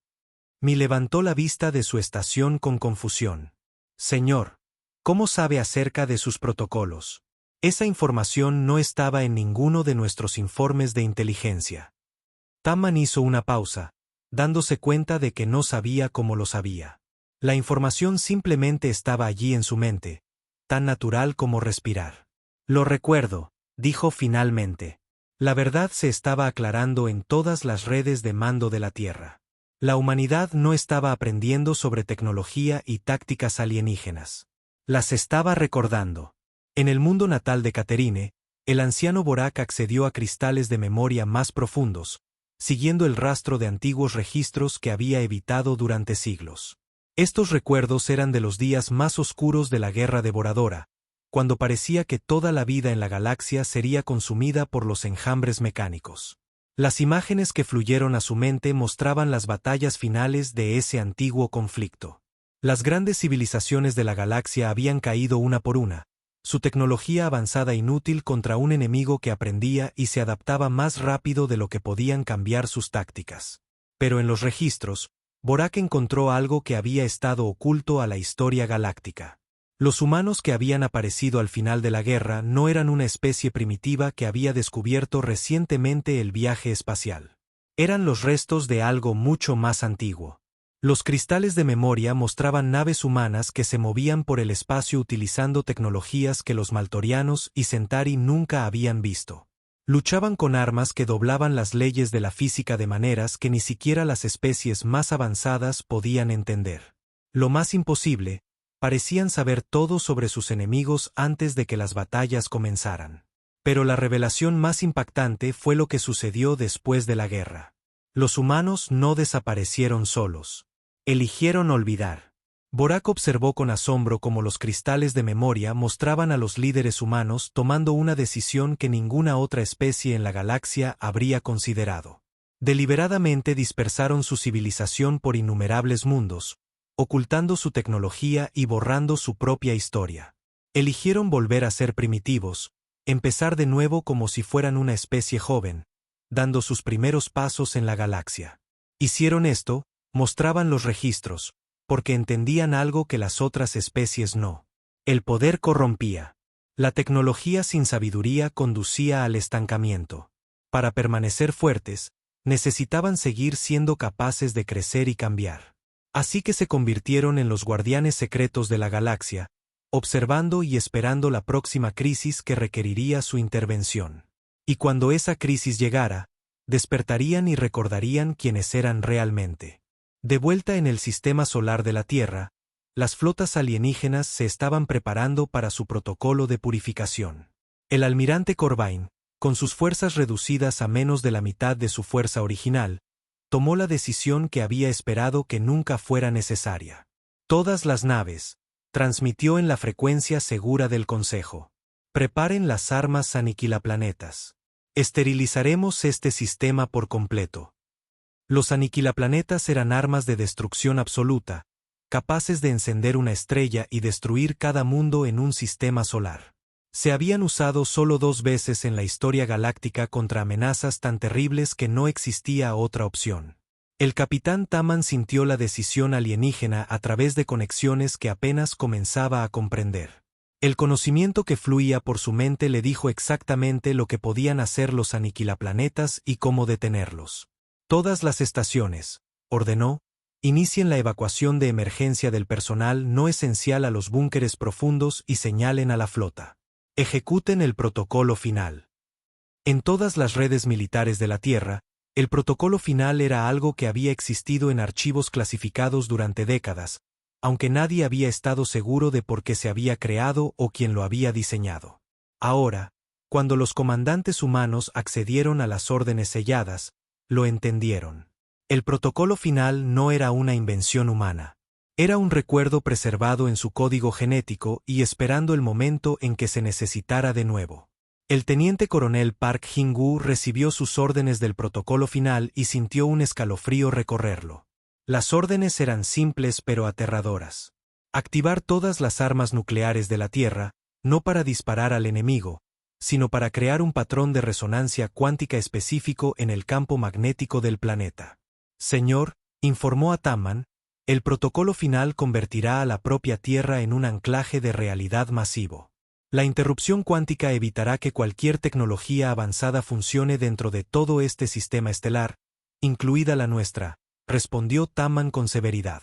Mi levantó la vista de su estación con confusión. Señor, ¿cómo sabe acerca de sus protocolos? Esa información no estaba en ninguno de nuestros informes de inteligencia. Tamman hizo una pausa, dándose cuenta de que no sabía cómo lo sabía. La información simplemente estaba allí en su mente, tan natural como respirar. Lo recuerdo, dijo finalmente. La verdad se estaba aclarando en todas las redes de mando de la Tierra. La humanidad no estaba aprendiendo sobre tecnología y tácticas alienígenas. Las estaba recordando. En el mundo natal de Caterine, el anciano Borak accedió a cristales de memoria más profundos, siguiendo el rastro de antiguos registros que había evitado durante siglos. Estos recuerdos eran de los días más oscuros de la guerra devoradora, cuando parecía que toda la vida en la galaxia sería consumida por los enjambres mecánicos. Las imágenes que fluyeron a su mente mostraban las batallas finales de ese antiguo conflicto. Las grandes civilizaciones de la galaxia habían caído una por una, su tecnología avanzada inútil contra un enemigo que aprendía y se adaptaba más rápido de lo que podían cambiar sus tácticas. Pero en los registros, Borak encontró algo que había estado oculto a la historia galáctica. Los humanos que habían aparecido al final de la guerra no eran una especie primitiva que había descubierto recientemente el viaje espacial. Eran los restos de algo mucho más antiguo. Los cristales de memoria mostraban naves humanas que se movían por el espacio utilizando tecnologías que los Maltorianos y Centauri nunca habían visto. Luchaban con armas que doblaban las leyes de la física de maneras que ni siquiera las especies más avanzadas podían entender. Lo más imposible, parecían saber todo sobre sus enemigos antes de que las batallas comenzaran. Pero la revelación más impactante fue lo que sucedió después de la guerra. Los humanos no desaparecieron solos. Eligieron olvidar. Borak observó con asombro cómo los cristales de memoria mostraban a los líderes humanos tomando una decisión que ninguna otra especie en la galaxia habría considerado. Deliberadamente dispersaron su civilización por innumerables mundos, ocultando su tecnología y borrando su propia historia. Eligieron volver a ser primitivos, empezar de nuevo como si fueran una especie joven, dando sus primeros pasos en la galaxia. Hicieron esto, mostraban los registros, porque entendían algo que las otras especies no. El poder corrompía. La tecnología sin sabiduría conducía al estancamiento. Para permanecer fuertes, necesitaban seguir siendo capaces de crecer y cambiar. Así que se convirtieron en los guardianes secretos de la galaxia, observando y esperando la próxima crisis que requeriría su intervención. Y cuando esa crisis llegara, despertarían y recordarían quiénes eran realmente. De vuelta en el sistema solar de la Tierra, las flotas alienígenas se estaban preparando para su protocolo de purificación. El almirante Corvain, con sus fuerzas reducidas a menos de la mitad de su fuerza original, tomó la decisión que había esperado que nunca fuera necesaria. Todas las naves, transmitió en la frecuencia segura del Consejo. Preparen las armas aniquilaplanetas. Esterilizaremos este sistema por completo. Los aniquilaplanetas eran armas de destrucción absoluta, capaces de encender una estrella y destruir cada mundo en un sistema solar. Se habían usado solo 2 veces en la historia galáctica contra amenazas tan terribles que no existía otra opción. El capitán Taman sintió la decisión alienígena a través de conexiones que apenas comenzaba a comprender. El conocimiento que fluía por su mente le dijo exactamente lo que podían hacer los aniquilaplanetas y cómo detenerlos. Todas las estaciones, ordenó, inicien la evacuación de emergencia del personal no esencial a los búnkeres profundos y señalen a la flota. Ejecuten el protocolo final. En todas las redes militares de la Tierra, el protocolo final era algo que había existido en archivos clasificados durante décadas, aunque nadie había estado seguro de por qué se había creado o quién lo había diseñado. Ahora, cuando los comandantes humanos accedieron a las órdenes selladas, lo entendieron. El protocolo final no era una invención humana. Era un recuerdo preservado en su código genético y esperando el momento en que se necesitara de nuevo. El teniente coronel Park Jin-woo recibió sus órdenes del protocolo final y sintió un escalofrío recorrerlo. Las órdenes eran simples pero aterradoras. Activar todas las armas nucleares de la Tierra, no para disparar al enemigo, sino para crear un patrón de resonancia cuántica específico en el campo magnético del planeta. Señor, informó a Taman, el protocolo final convertirá a la propia Tierra en un anclaje de realidad masivo. La interrupción cuántica evitará que cualquier tecnología avanzada funcione dentro de todo este sistema estelar, incluida la nuestra, respondió Taman con severidad.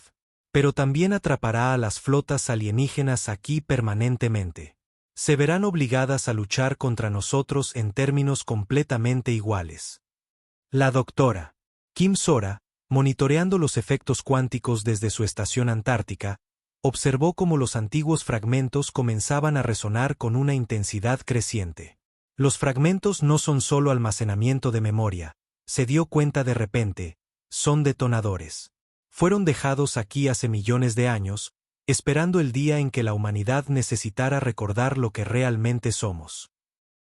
Pero también atrapará a las flotas alienígenas aquí permanentemente. Se verán obligadas a luchar contra nosotros en términos completamente iguales. La doctora Kim Sora, monitoreando los efectos cuánticos desde su estación antártica, observó cómo los antiguos fragmentos comenzaban a resonar con una intensidad creciente. Los fragmentos no son solo almacenamiento de memoria, se dio cuenta de repente, son detonadores. Fueron dejados aquí hace millones de años, esperando el día en que la humanidad necesitara recordar lo que realmente somos.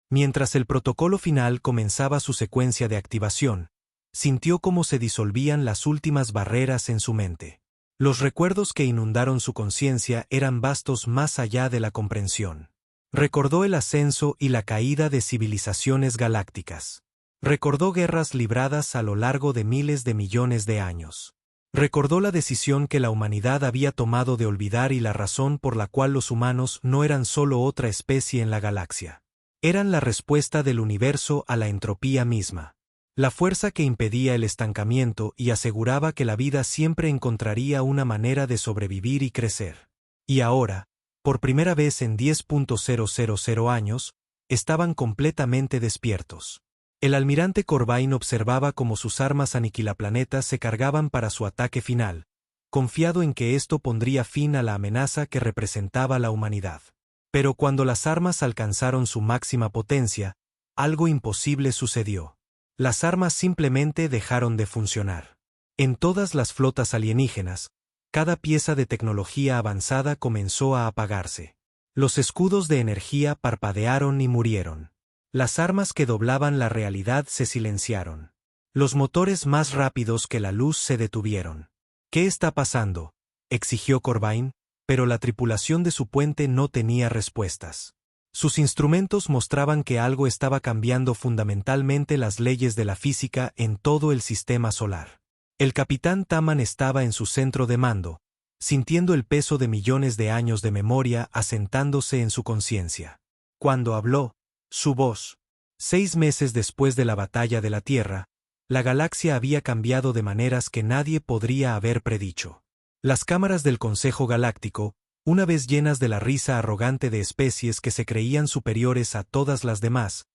Mientras el protocolo final comenzaba su secuencia de activación, sintió cómo se disolvían las últimas barreras en su mente. Los recuerdos que inundaron su conciencia eran vastos más allá de la comprensión. Recordó el ascenso y la caída de civilizaciones galácticas. Recordó guerras libradas a lo largo de miles de millones de años. Recordó la decisión que la humanidad había tomado de olvidar y la razón por la cual los humanos no eran solo otra especie en la galaxia. Eran la respuesta del universo a la entropía misma. La fuerza que impedía el estancamiento y aseguraba que la vida siempre encontraría una manera de sobrevivir y crecer. Y ahora, por primera vez en 10.000 años, estaban completamente despiertos. El almirante Corvain observaba cómo sus armas aniquilaplanetas se cargaban para su ataque final, confiado en que esto pondría fin a la amenaza que representaba la humanidad. Pero cuando las armas alcanzaron su máxima potencia, algo imposible sucedió. Las armas simplemente dejaron de funcionar. En todas las flotas alienígenas, cada pieza de tecnología avanzada comenzó a apagarse. Los escudos de energía parpadearon y murieron. Las armas que doblaban la realidad se silenciaron. Los motores más rápidos que la luz se detuvieron. ¿Qué está pasando?, exigió Corvain, pero la tripulación de su puente no tenía respuestas. Sus instrumentos mostraban que algo estaba cambiando fundamentalmente las leyes de la física en todo el sistema solar. El capitán Taman estaba en su centro de mando, sintiendo el peso de millones de años de memoria asentándose en su conciencia. Cuando habló, su voz. 6 meses después de la batalla de la Tierra, la galaxia había cambiado de maneras que nadie podría haber predicho. Las cámaras del Consejo Galáctico, una vez llenas de la risa arrogante de especies que se creían superiores a todas las demás,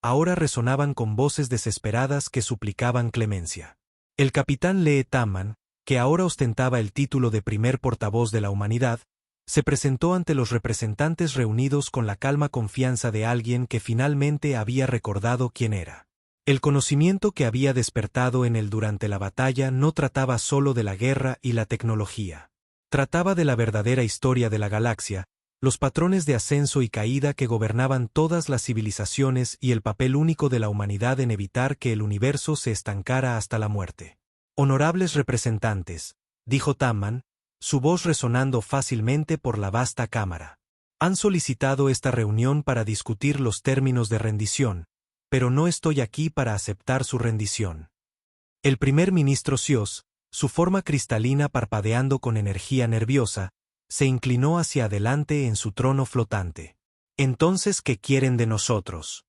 ahora resonaban con voces desesperadas que suplicaban clemencia. El capitán Lee Taman, que ahora ostentaba el título de primer portavoz de la humanidad, se presentó ante los representantes reunidos con la calma confianza de alguien que finalmente había recordado quién era. El conocimiento que había despertado en él durante la batalla no trataba solo de la guerra y la tecnología. Trataba de la verdadera historia de la galaxia, los patrones de ascenso y caída que gobernaban todas las civilizaciones y el papel único de la humanidad en evitar que el universo se estancara hasta la muerte. Honorables representantes, dijo Tamman, su voz resonando fácilmente por la vasta cámara. Han solicitado esta reunión para discutir los términos de rendición, pero no estoy aquí para aceptar su rendición. El primer ministro Sios, su forma cristalina parpadeando con energía nerviosa, se inclinó hacia adelante en su trono flotante. Entonces, ¿qué quieren de nosotros?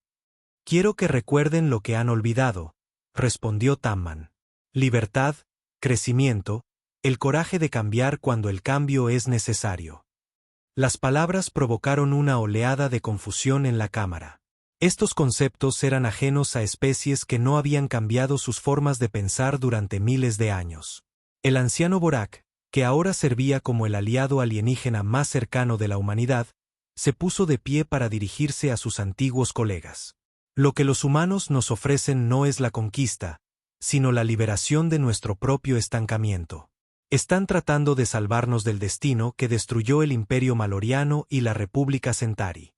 Quiero que recuerden lo que han olvidado, respondió Tamman. Libertad, crecimiento, el coraje de cambiar cuando el cambio es necesario. Las palabras provocaron una oleada de confusión en la cámara. Estos conceptos eran ajenos a especies que no habían cambiado sus formas de pensar durante miles de años. El anciano Borak, que ahora servía como el aliado alienígena más cercano de la humanidad, se puso de pie para dirigirse a sus antiguos colegas. Lo que los humanos nos ofrecen no es la conquista, sino la liberación de nuestro propio estancamiento. Están tratando de salvarnos del destino que destruyó el Imperio Maloriano y la República Centauri.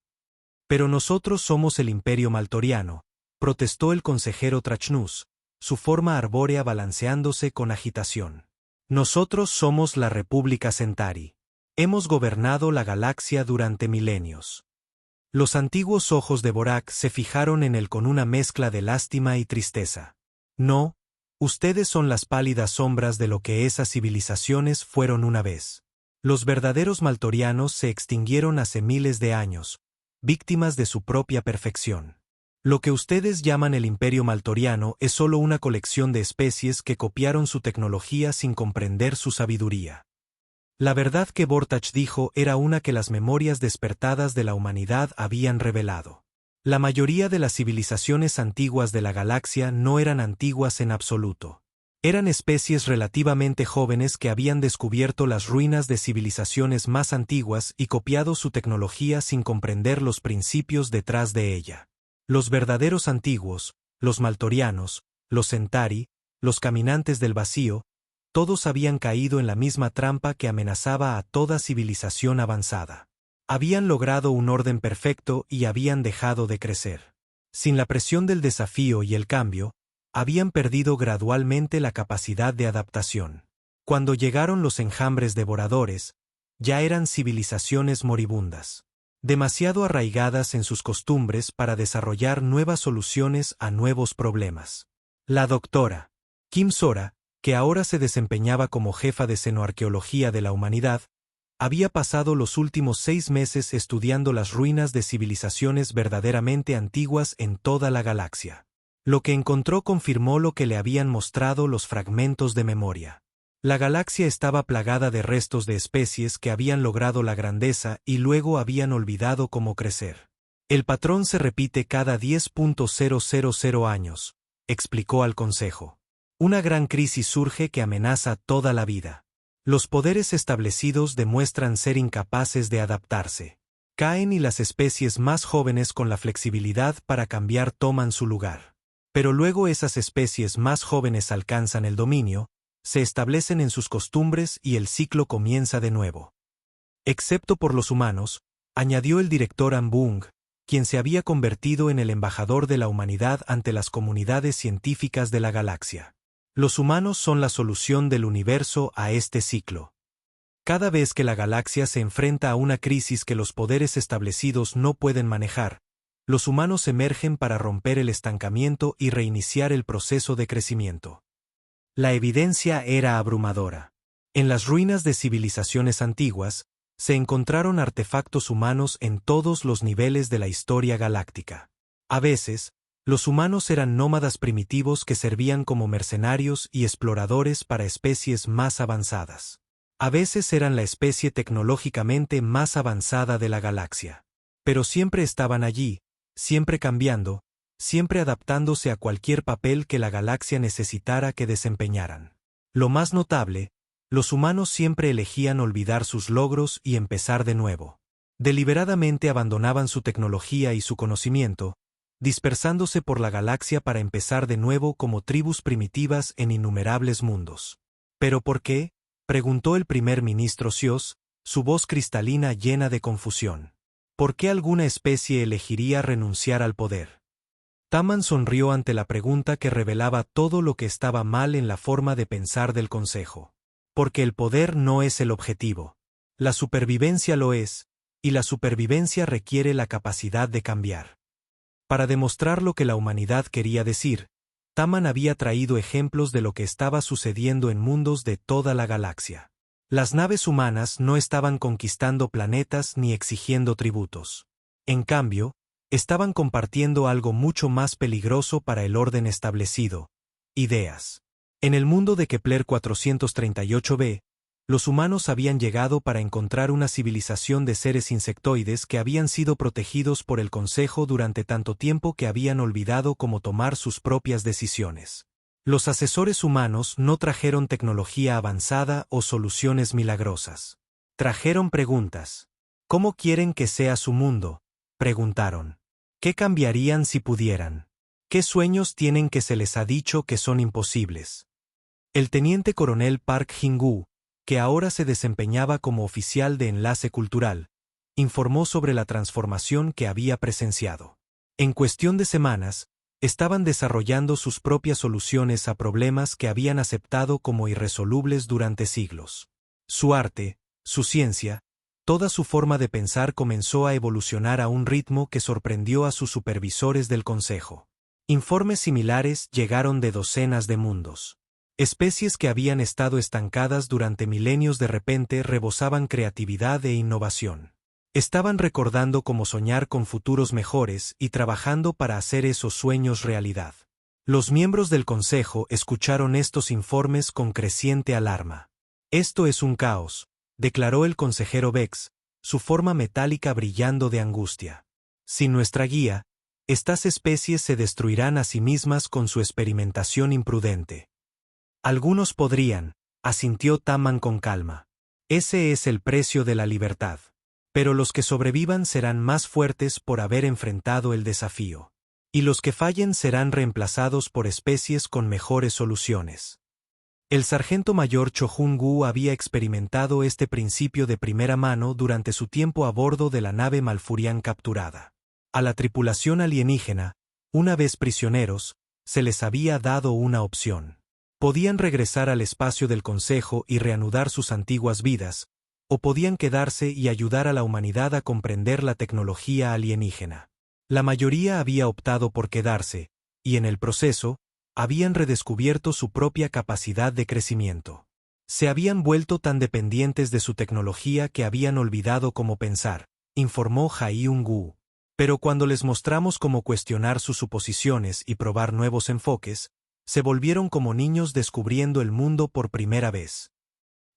Pero nosotros somos el Imperio Maltoriano, protestó el consejero Trachnus, su forma arbórea balanceándose con agitación. Nosotros somos la República Centauri. Hemos gobernado la galaxia durante milenios. Los antiguos ojos de Borak se fijaron en él con una mezcla de lástima y tristeza. No, ustedes son las pálidas sombras de lo que esas civilizaciones fueron una vez. Los verdaderos maltorianos se extinguieron hace miles de años, víctimas de su propia perfección. Lo que ustedes llaman el Imperio Maltoriano es solo una colección de especies que copiaron su tecnología sin comprender su sabiduría. La verdad que Vortach dijo era una que las memorias despertadas de la humanidad habían revelado. La mayoría de las civilizaciones antiguas de la galaxia no eran antiguas en absoluto. Eran especies relativamente jóvenes que habían descubierto las ruinas de civilizaciones más antiguas y copiado su tecnología sin comprender los principios detrás de ella. Los verdaderos antiguos, los maltorianos, los Centauri, los caminantes del vacío, todos habían caído en la misma trampa que amenazaba a toda civilización avanzada. Habían logrado un orden perfecto y habían dejado de crecer. Sin la presión del desafío y el cambio, habían perdido gradualmente la capacidad de adaptación. Cuando llegaron los enjambres devoradores, ya eran civilizaciones moribundas, demasiado arraigadas en sus costumbres para desarrollar nuevas soluciones a nuevos problemas. La doctora Kim Sora, que ahora se desempeñaba como jefa de xenoarqueología de la humanidad, había pasado los últimos 6 meses estudiando las ruinas de civilizaciones verdaderamente antiguas en toda la galaxia. Lo que encontró confirmó lo que le habían mostrado los fragmentos de memoria. La galaxia estaba plagada de restos de especies que habían logrado la grandeza y luego habían olvidado cómo crecer. El patrón se repite cada 10.000 años, explicó al Consejo. Una gran crisis surge que amenaza toda la vida. Los poderes establecidos demuestran ser incapaces de adaptarse. Caen y las especies más jóvenes con la flexibilidad para cambiar toman su lugar. Pero luego esas especies más jóvenes alcanzan el dominio, se establecen en sus costumbres y el ciclo comienza de nuevo. Excepto por los humanos, añadió el director Ambung, quien se había convertido en el embajador de la humanidad ante las comunidades científicas de la galaxia. Los humanos son la solución del universo a este ciclo. Cada vez que la galaxia se enfrenta a una crisis que los poderes establecidos no pueden manejar, los humanos emergen para romper el estancamiento y reiniciar el proceso de crecimiento. La evidencia era abrumadora. En las ruinas de civilizaciones antiguas, se encontraron artefactos humanos en todos los niveles de la historia galáctica. A veces, los humanos eran nómadas primitivos que servían como mercenarios y exploradores para especies más avanzadas. A veces eran la especie tecnológicamente más avanzada de la galaxia. Pero siempre estaban allí, siempre cambiando, siempre adaptándose a cualquier papel que la galaxia necesitara que desempeñaran. Lo más notable, los humanos siempre elegían olvidar sus logros y empezar de nuevo. Deliberadamente abandonaban su tecnología y su conocimiento, dispersándose por la galaxia para empezar de nuevo como tribus primitivas en innumerables mundos. ¿Pero por qué?, preguntó el primer ministro Sios, su voz cristalina llena de confusión. ¿Por qué alguna especie elegiría renunciar al poder? Taman sonrió ante la pregunta que revelaba todo lo que estaba mal en la forma de pensar del Consejo. Porque el poder no es el objetivo. La supervivencia lo es, y la supervivencia requiere la capacidad de cambiar. Para demostrar lo que la humanidad quería decir, Taman había traído ejemplos de lo que estaba sucediendo en mundos de toda la galaxia. Las naves humanas no estaban conquistando planetas ni exigiendo tributos. En cambio, estaban compartiendo algo mucho más peligroso para el orden establecido: ideas. En el mundo de Kepler 438b, los humanos habían llegado para encontrar una civilización de seres insectoides que habían sido protegidos por el Consejo durante tanto tiempo que habían olvidado cómo tomar sus propias decisiones. Los asesores humanos no trajeron tecnología avanzada o soluciones milagrosas. Trajeron preguntas. ¿Cómo quieren que sea su mundo?, preguntaron. ¿Qué cambiarían si pudieran? ¿Qué sueños tienen que se les ha dicho que son imposibles? El teniente coronel Park Jin-gu, que ahora se desempeñaba como oficial de enlace cultural, informó sobre la transformación que había presenciado. En cuestión de semanas, estaban desarrollando sus propias soluciones a problemas que habían aceptado como irresolubles durante siglos. Su arte, su ciencia, toda su forma de pensar comenzó a evolucionar a un ritmo que sorprendió a sus supervisores del Consejo. Informes similares llegaron de docenas de mundos. Especies que habían estado estancadas durante milenios de repente rebosaban creatividad e innovación. Estaban recordando cómo soñar con futuros mejores y trabajando para hacer esos sueños realidad. Los miembros del Consejo escucharon estos informes con creciente alarma. «Esto es un caos», declaró el consejero Vex, su forma metálica brillando de angustia. «Sin nuestra guía, estas especies se destruirán a sí mismas con su experimentación imprudente». «Algunos podrían», asintió Taman con calma. «Ese es el precio de la libertad. Pero los que sobrevivan serán más fuertes por haber enfrentado el desafío. Y los que fallen serán reemplazados por especies con mejores soluciones». El sargento mayor Cho Jun-gu había experimentado este principio de primera mano durante su tiempo a bordo de la nave Malfurion capturada. A la tripulación alienígena, una vez prisioneros, se les había dado una opción. Podían regresar al espacio del Consejo y reanudar sus antiguas vidas, o podían quedarse y ayudar a la humanidad a comprender la tecnología alienígena. La mayoría había optado por quedarse, y en el proceso, habían redescubierto su propia capacidad de crecimiento. Se habían vuelto tan dependientes de su tecnología que habían olvidado cómo pensar, informó Hyun-gu. Pero cuando les mostramos cómo cuestionar sus suposiciones y probar nuevos enfoques, se volvieron como niños descubriendo el mundo por primera vez.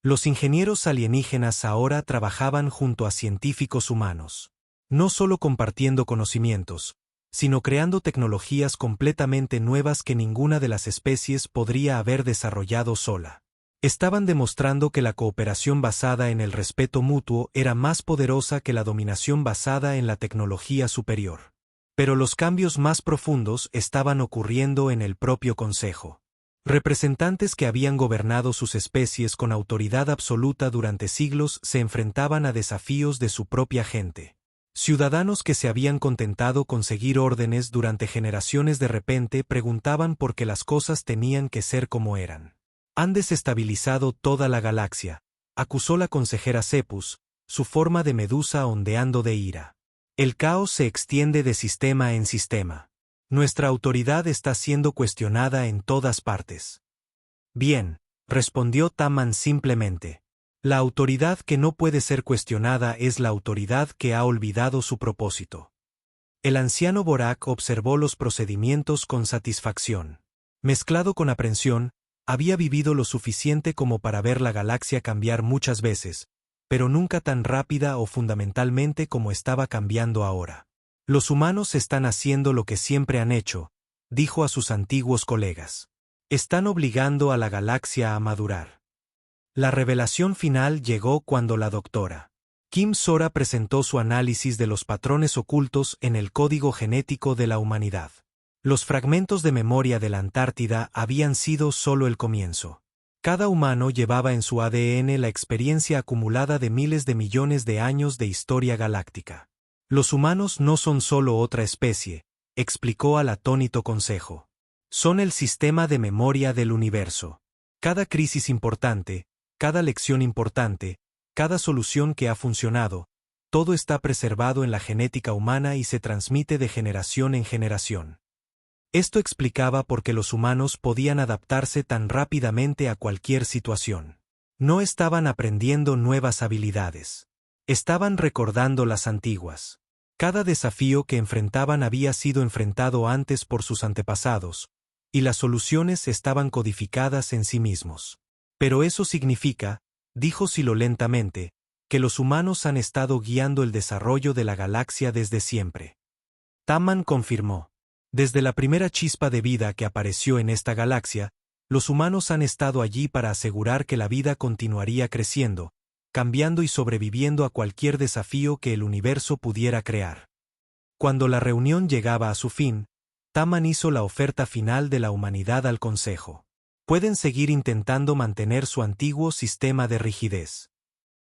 Los ingenieros alienígenas ahora trabajaban junto a científicos humanos, no solo compartiendo conocimientos, sino creando tecnologías completamente nuevas que ninguna de las especies podría haber desarrollado sola. Estaban demostrando que la cooperación basada en el respeto mutuo era más poderosa que la dominación basada en la tecnología superior. Pero los cambios más profundos estaban ocurriendo en el propio Consejo. Representantes que habían gobernado sus especies con autoridad absoluta durante siglos se enfrentaban a desafíos de su propia gente. Ciudadanos que se habían contentado con seguir órdenes durante generaciones de repente preguntaban por qué las cosas tenían que ser como eran. «Han desestabilizado toda la galaxia», acusó la consejera Cepus, su forma de medusa ondeando de ira. «El caos se extiende de sistema en sistema. Nuestra autoridad está siendo cuestionada en todas partes». «Bien», respondió Taman simplemente. «La autoridad que no puede ser cuestionada es la autoridad que ha olvidado su propósito». El anciano Borak observó los procedimientos con satisfacción. Mezclado con aprensión, había vivido lo suficiente como para ver la galaxia cambiar muchas veces, pero nunca tan rápida o fundamentalmente como estaba cambiando ahora. «Los humanos están haciendo lo que siempre han hecho», dijo a sus antiguos colegas. «Están obligando a la galaxia a madurar». La revelación final llegó cuando la doctora Kim Sora presentó su análisis de los patrones ocultos en el código genético de la humanidad. Los fragmentos de memoria de la Antártida habían sido solo el comienzo. Cada humano llevaba en su ADN la experiencia acumulada de miles de millones de años de historia galáctica. Los humanos no son solo otra especie, explicó al atónito consejo. Son el sistema de memoria del universo. Cada crisis importante, cada lección importante, cada solución que ha funcionado, todo está preservado en la genética humana y se transmite de generación en generación. Esto explicaba por qué los humanos podían adaptarse tan rápidamente a cualquier situación. No estaban aprendiendo nuevas habilidades. Estaban recordando las antiguas. Cada desafío que enfrentaban había sido enfrentado antes por sus antepasados, y las soluciones estaban codificadas en sí mismos. Pero eso significa, dijo Silo lentamente, que los humanos han estado guiando el desarrollo de la galaxia desde siempre. Tamman confirmó. Desde la primera chispa de vida que apareció en esta galaxia, los humanos han estado allí para asegurar que la vida continuaría creciendo, cambiando y sobreviviendo a cualquier desafío que el universo pudiera crear. Cuando la reunión llegaba a su fin, Tamman hizo la oferta final de la humanidad al Consejo. Pueden seguir intentando mantener su antiguo sistema de rigidez.